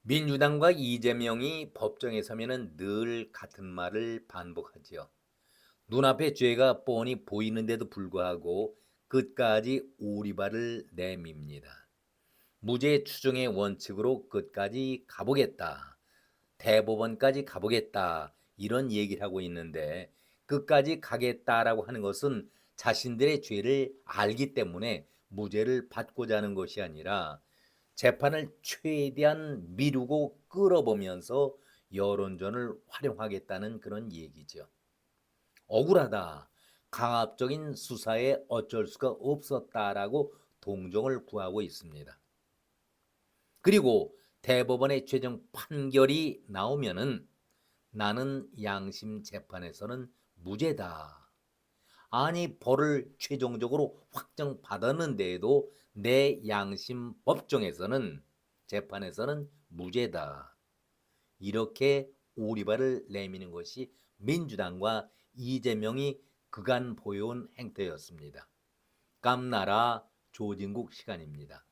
민주당과 이재명이 법정에 서면은 늘 같은 말을 반복하지요. 눈앞에 죄가 뻔히 보이는데도 불구하고 끝까지 오리발을 내밉니다. 무죄 추정의 원칙으로 끝까지 가보겠다. 대법원까지 가보겠다. 이런 얘기를 하고 있는데 끝까지 가겠다라고 하는 것은 자신들의 죄를 알기 때문에 무죄를 받고자 하는 것이 아니라 재판을 최대한 미루고 끌어보면서 여론전을 활용하겠다는 그런 얘기죠. 억울하다. 강압적인 수사에 어쩔 수가 없었다라고 동정을 구하고 있습니다. 그리고 대법원의 최종 판결이 나오면은 나는 양심 재판에서는 무죄다. 아니 벌을 최종적으로 확정받았는데도 내 양심 법정에서는 재판에서는 무죄다. 이렇게 오리발을 내미는 것이 민주당과 이재명이 그간 보여온 행태였습니다. 깜나라 조진국 시간입니다.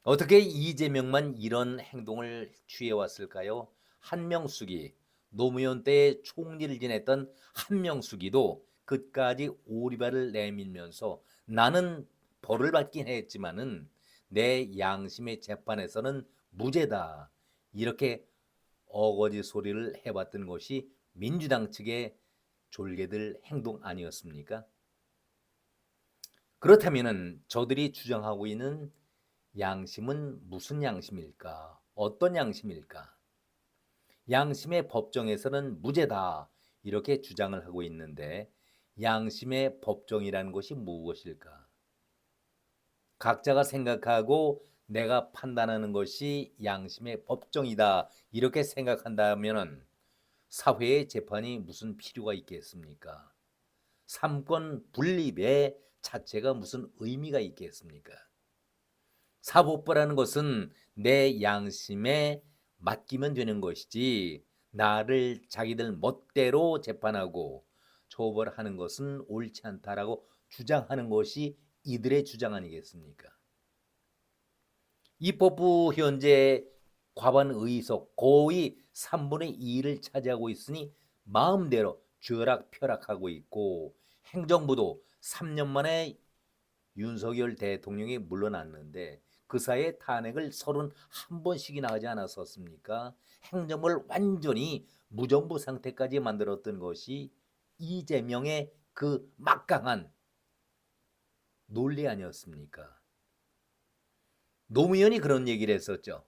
어떻게 이재명만 이런 행동을 취해왔을까요? 한명숙이 노무현 때 총리를 지냈던 한명숙이도 끝까지 오리발을 내밀면서 나는 벌을 받긴 했지만은 내 양심의 재판에서는 무죄다. 이렇게 어거지 소리를 해봤던 것이 민주당 측의 졸개들 행동 아니었습니까? 그렇다면은 저들이 주장하고 있는 양심은 무슨 양심일까? 어떤 양심일까? 양심의 법정에서는 무죄다. 이렇게 주장을 하고 있는데 양심의 법정이라는 것이 무엇일까? 각자가 생각하고 내가 판단하는 것이 양심의 법정이다. 이렇게 생각한다면 사회의 재판이 무슨 필요가 있겠습니까? 삼권 분립의 자체가 무슨 의미가 있겠습니까? 사법부라는 것은 내 양심에 맡기면 되는 것이지 나를 자기들 멋대로 재판하고 처벌하는 것은 옳지 않다라고 주장하는 것이 이들의 주장 아니겠습니까? 입법부 현재 과반 의석 거의 3분의 2를 차지하고 있으니 마음대로 쥐락펴락하고 있고 행정부도 3년 만에 윤석열 대통령이 물러났는데 그 사이에 탄핵을 31번씩이나 하지 않았었습니까? 행정부를 완전히 무정부 상태까지 만들었던 것이 이재명의 그 막강한 논리 아니었습니까? 노무현이 그런 얘기를 했었죠.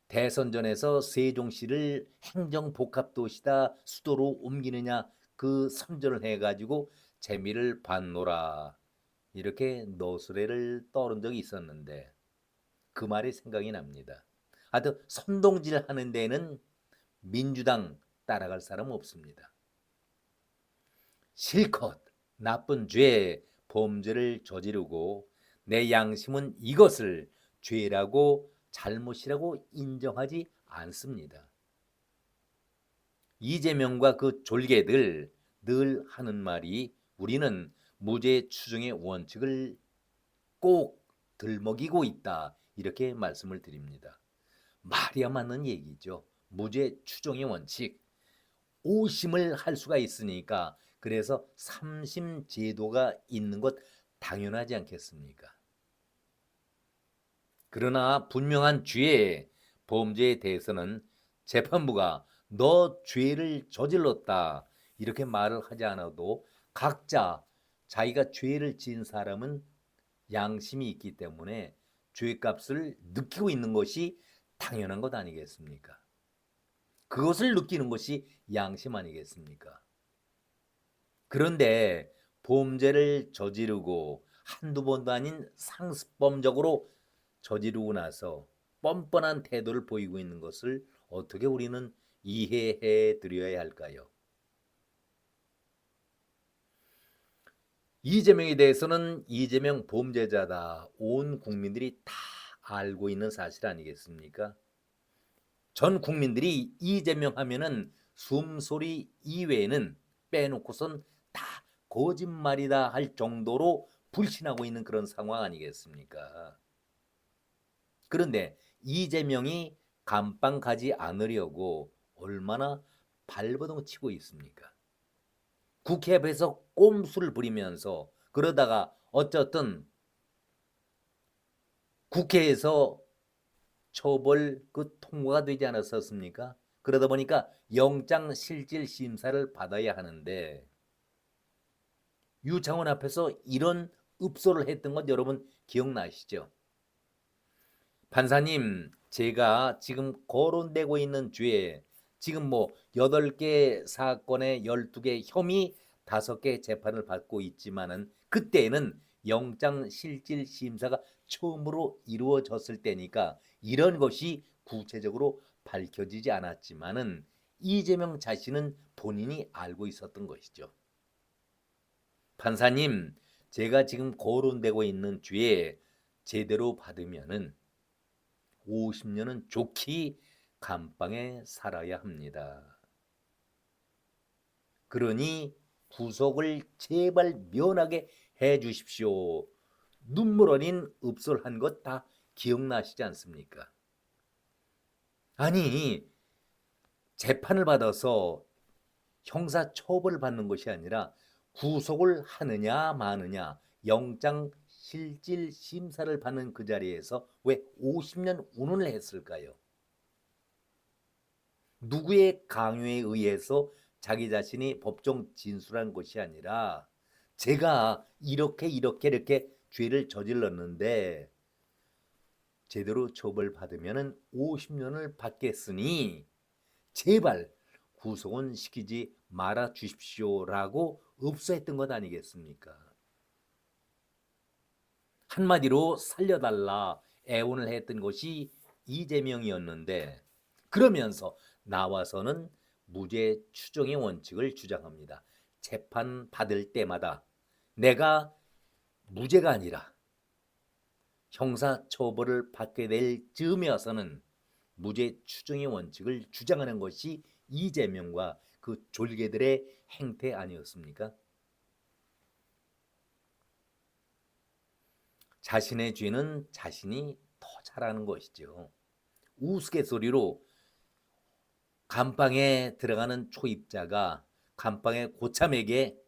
대선 전에서 세종시를 행정복합도시다 수도로 옮기느냐 그 선전을 해가지고 재미를 봤노라 이렇게 노스레를 떠른 적이 있었는데 그 말이 생각이 납니다. 하여튼 선동질 하는 데는 민주당 따라갈 사람 없습니다. 실컷 나쁜 죄, 범죄를 저지르고 내 양심은 이것을 죄라고 잘못이라고 인정하지 않습니다. 이재명과 그 졸개들 늘 하는 말이 우리는 무죄 추정의 원칙을 꼭 들먹이고 있다. 이렇게 말씀을 드립니다. 말이야 맞는 얘기죠. 무죄 추정의 원칙. 오심을 할 수가 있으니까 그래서 삼심 제도가 있는 것 당연하지 않겠습니까? 그러나 분명한 죄, 범죄에 대해서는 재판부가 너 죄를 저질렀다 이렇게 말을 하지 않아도 각자 자기가 죄를 지은 사람은 양심이 있기 때문에 죄값을 느끼고 있는 것이 당연한 것 아니겠습니까? 그것을 느끼는 것이 양심 아니겠습니까? 그런데 범죄를 저지르고 한두 번도 아닌 상습범적으로 저지르고 나서 뻔뻔한 태도를 보이고 있는 것을 어떻게 우리는 이해해 드려야 할까요? 이재명에 대해서는 이재명 범죄자다. 온 국민들이 다 알고 있는 사실 아니겠습니까? 전 국민들이 이재명 하면은 숨소리 이외에는 빼놓고선 다 거짓말이다 할 정도로 불신하고 있는 그런 상황 아니겠습니까? 그런데 이재명이 감방 가지 않으려고 얼마나 발버둥 치고 있습니까? 국회 앞에서 꼼수를 부리면서 그러다가 어쨌든 국회에서 처벌 통과가 되지 않았었습니까? 그러다 보니까 영장 실질 심사를 받아야 하는데 유창훈 앞에서 이런 읍소를 했던 것 여러분 기억나시죠? 판사님, 제가 지금 거론되고 있는 죄, 지금 뭐 8개 사건에 12개 혐의 5개 재판을 받고 있지만은 그때는 영장 실질 심사가 처음으로 이루어졌을 때니까 이런 것이 구체적으로 밝혀지지 않았지만은 이재명 자신은 본인이 알고 있었던 것이죠. 판사님, 제가 지금 거론되고 있는 죄 제대로 받으면은 50년은 좋게 감방에 살아야 합니다. 그러니 구속을 제발 면하게 해 주십시오. 눈물 어린 읍솔한 것 다 기억나시지 않습니까? 아니, 재판을 받아서 형사 처벌을 받는 것이 아니라 구속을 하느냐 마느냐 영장 실질 심사를 받는 그 자리에서 왜 50년 운운을 했을까요? 누구의 강요에 의해서 자기 자신이 법정 진술한 것이 아니라 제가 이렇게 죄를 저질렀는데 제대로 처벌받으면 50년을 받겠으니 제발 구속은 시키지 말아 주십시오라고 읍소했던 것 아니겠습니까? 한마디로 살려달라 애원을 했던 것이 이재명이었는데 그러면서 나와서는 무죄 추정의 원칙을 주장합니다. 재판 받을 때마다 내가 무죄가 아니라 형사 처벌을 받게 될 즈음이어서는 무죄 추정의 원칙을 주장하는 것이 이재명과 그 졸개들의 행태 아니었습니까? 자신의 죄는 자신이 더 잘 아는 것이죠. 우스갯소리로 감방에 들어가는 초입자가 감방의 고참에게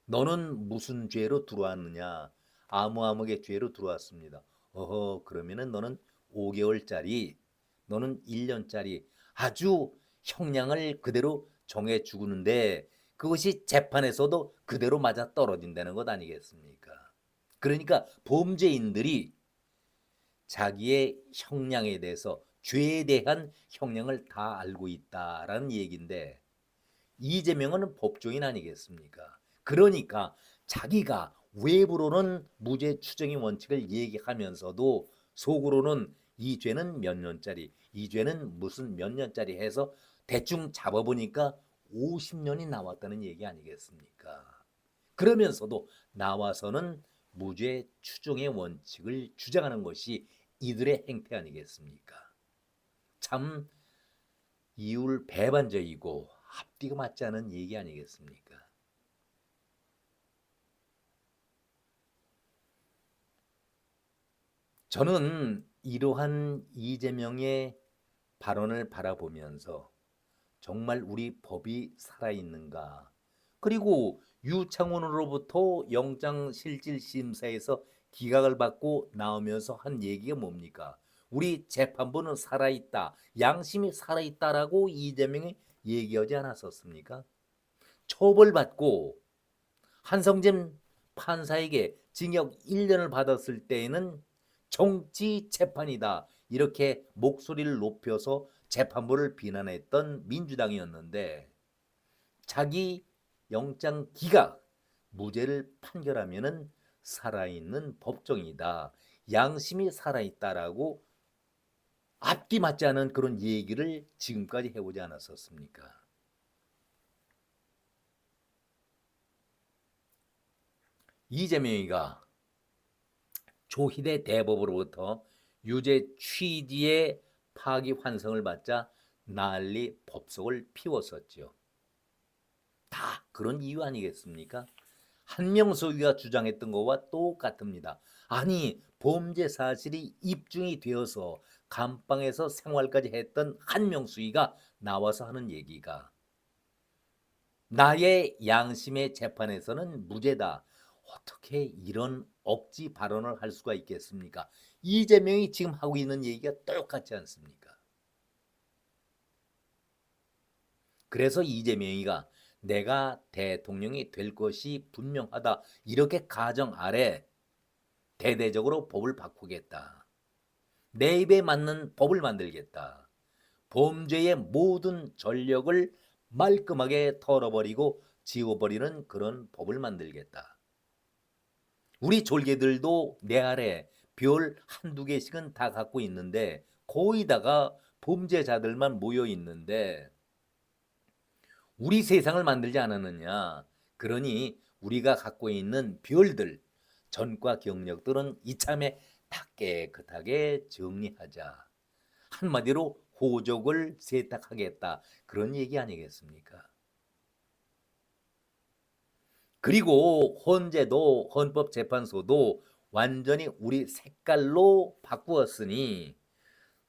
너는 무슨 죄로 들어왔느냐? 아무아무개 죄로 들어왔습니다. 어허, 그러면은 너는 5개월짜리, 너는 1년짜리 아주 형량을 그대로 정해 주는데 그것이 재판에서도 그대로 맞아 떨어진다는 것 아니겠습니까? 그러니까 범죄인들이 자기의 형량에 대해서 죄에 대한 형량을 다 알고 있다라는 얘기인데 이재명은 법조인 아니겠습니까? 그러니까 자기가 외부로는 무죄 추정의 원칙을 얘기하면서도 속으로는 이 죄는 몇 년짜리, 이 죄는 무슨 몇 년짜리 해서 대충 잡아보니까 50년이 나왔다는 얘기 아니겠습니까? 그러면서도 나와서는 무죄 추정의 원칙을 주장하는 것이 이들의 행태 아니겠습니까? 참 이율 배반적이고 앞뒤가 맞지 않은 얘기 아니겠습니까? 저는 이러한 이재명의 발언을 바라보면서 정말 우리 법이 살아있는가? 그리고 유창훈으로부터 영장실질심사에서 기각을 받고 나오면서 한 얘기가 뭡니까? 우리 재판부는 살아있다, 양심이 살아있다라고 이재명이 얘기하지 않았었습니까? 처벌받고 한성재 판사에게 징역 1년을 받았을 때에는 정치 재판이다 이렇게 목소리를 높여서 재판부를 비난했던 민주당이었는데 자기 영장 기각 무죄를 판결하면은 살아있는 법정이다 양심이 살아있다라고 앞뒤 맞지 않은 그런 얘기를 지금까지 해오지 않았었습니까? 이재명이가 조희대 대법으로부터 유죄 취지의 파기환송을 받자 난리 법석을 피웠었죠. 다 그런 이유 아니겠습니까? 한명숙이가 주장했던 것과 똑같습니다. 아니 범죄 사실이 입증이 되어서 감방에서 생활까지 했던 한명수이가 나와서 하는 얘기가 나의 양심의 재판에서는 무죄다. 어떻게 이런 억지 발언을 할 수가 있겠습니까? 이재명이 지금 하고 있는 얘기가 똑같지 않습니까? 그래서 이재명이가 내가 대통령이 될 것이 분명하다. 이렇게 가정 아래 대대적으로 법을 바꾸겠다. 내 입에 맞는 법을 만들겠다. 범죄의 모든 전력을 말끔하게 털어버리고 지워버리는 그런 법을 만들겠다. 우리 졸개들도 내 아래 별 한두 개씩은 다 갖고 있는데 거기다가 범죄자들만 모여 있는데 우리 세상을 만들지 않았느냐. 그러니 우리가 갖고 있는 별들, 전과 경력들은 이참에 다 깨끗하게 정리하자. 한마디로 호적을 세탁하겠다. 그런 얘기 아니겠습니까? 그리고 헌재도 헌법재판소도 완전히 우리 색깔로 바꾸었으니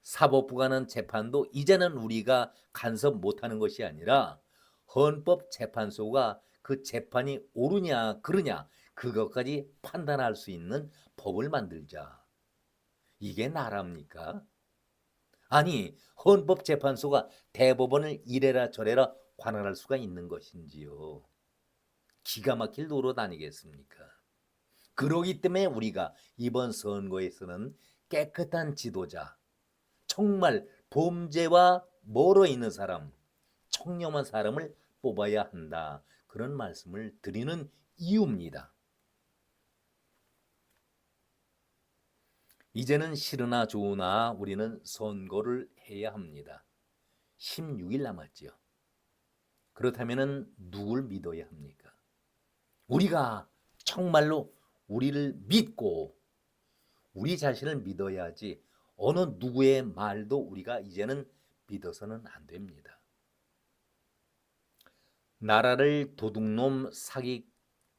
사법부가 하는 재판도 이제는 우리가 간섭 못하는 것이 아니라 헌법재판소가 그 재판이 옳으냐 그르냐 그것까지 판단할 수 있는 법을 만들자. 이게 나라입니까? 아니 헌법재판소가 대법원을 이래라 저래라 관할할 수가 있는 것인지요. 기가 막힐 노릇 아니겠습니까? 그러기 때문에 우리가 이번 선거에서는 깨끗한 지도자, 정말 범죄와 멀어 있는 사람, 청렴한 사람을 뽑아야 한다. 그런 말씀을 드리는 이유입니다. 이제는 싫으나 좋으나 우리는 선거를 해야 합니다. 16일 남았지요. 그렇다면 누굴 믿어야 합니까? 우리가 정말로 우리를 믿고 우리 자신을 믿어야지 어느 누구의 말도 우리가 이제는 믿어서는 안 됩니다. 나라를 도둑놈 사기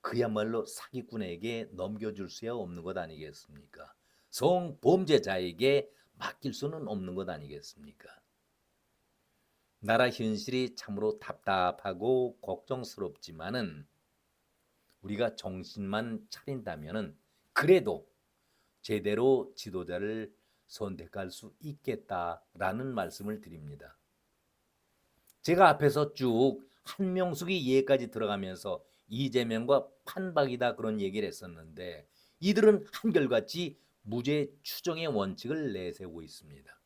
그야말로 사기꾼에게 넘겨줄 수야 없는 것 아니겠습니까? 성범죄자에게 맡길 수는 없는 것 아니겠습니까? 나라 현실이 참으로 답답하고 걱정스럽지만은 우리가 정신만 차린다면은 그래도 제대로 지도자를 선택할 수 있겠다라는 말씀을 드립니다. 제가 앞에서 쭉 한명숙이 예까지 들어가면서 이재명과 판박이다 그런 얘기를 했었는데 이들은 한결같이 무죄 추정의 원칙을 내세우고 있습니다.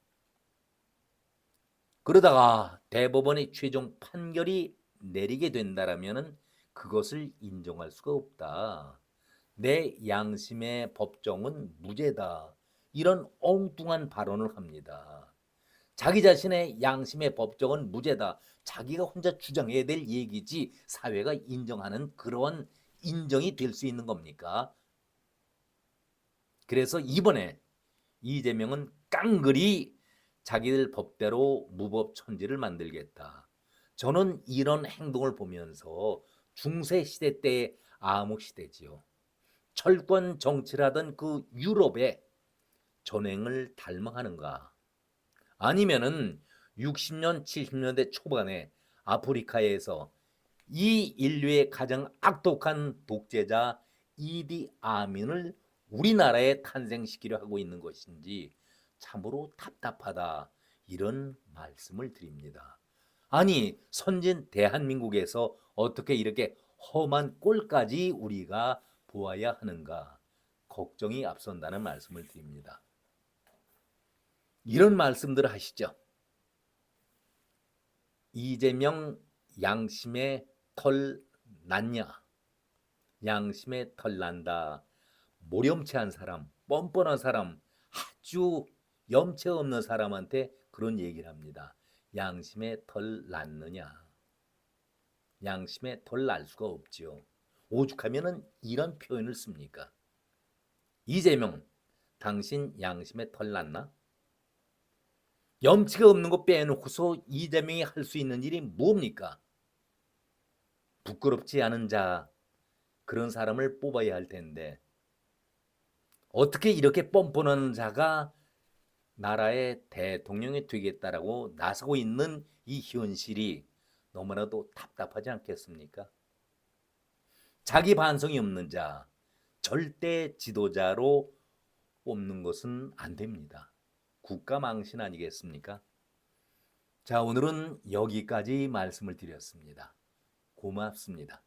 그러다가 대법원의 최종 판결이 내리게 된다라면은 그것을 인정할 수가 없다. 내 양심의 법정은 무죄다. 이런 엉뚱한 발언을 합니다. 자기 자신의 양심의 법정은 무죄다. 자기가 혼자 주장해야 될 얘기지 사회가 인정하는 그런 인정이 될 수 있는 겁니까? 그래서 이번에 이재명은 깡그리 자기들 법대로 무법천지를 만들겠다. 저는 이런 행동을 보면서 중세시대 때의 암흑시대지요. 철권 정치를 하던 그 유럽의 전횡을 닮아가는가? 아니면은 60년, 70년대 초반에 아프리카에서 이 인류의 가장 악독한 독재자 이디 아민을 우리나라에 탄생시키려 하고 있는 것인지 참으로 답답하다. 이런 말씀을 드립니다. 아니, 선진 대한민국에서 어떻게 이렇게 험한 꼴까지 우리가 보아야 하는가? 걱정이 앞선다는 말씀을 드립니다. 이런 말씀들을 하시죠. 이재명 양심의 털 났냐? 양심의 털 난다. 모렴치한 사람, 뻔뻔한 사람, 아주 염치 없는 사람한테 그런 얘기를 합니다. 양심의 털 났느냐? 양심의 털 날 수가 없지요. 오죽하면은 이런 표현을 씁니까? 이재명, 당신 양심의 털 났나? 염치가 없는 거 빼놓고서 이재명이 할 수 있는 일이 뭡니까? 부끄럽지 않은 자, 그런 사람을 뽑아야 할 텐데 어떻게 이렇게 뻔뻔한 자가 나라의 대통령이 되겠다라고 나서고 있는 이 현실이 너무나도 답답하지 않겠습니까? 자기 반성이 없는 자, 절대 지도자로 뽑는 것은 안 됩니다. 국가 망신 아니겠습니까? 자, 오늘은 여기까지 말씀을 드렸습니다. 고맙습니다.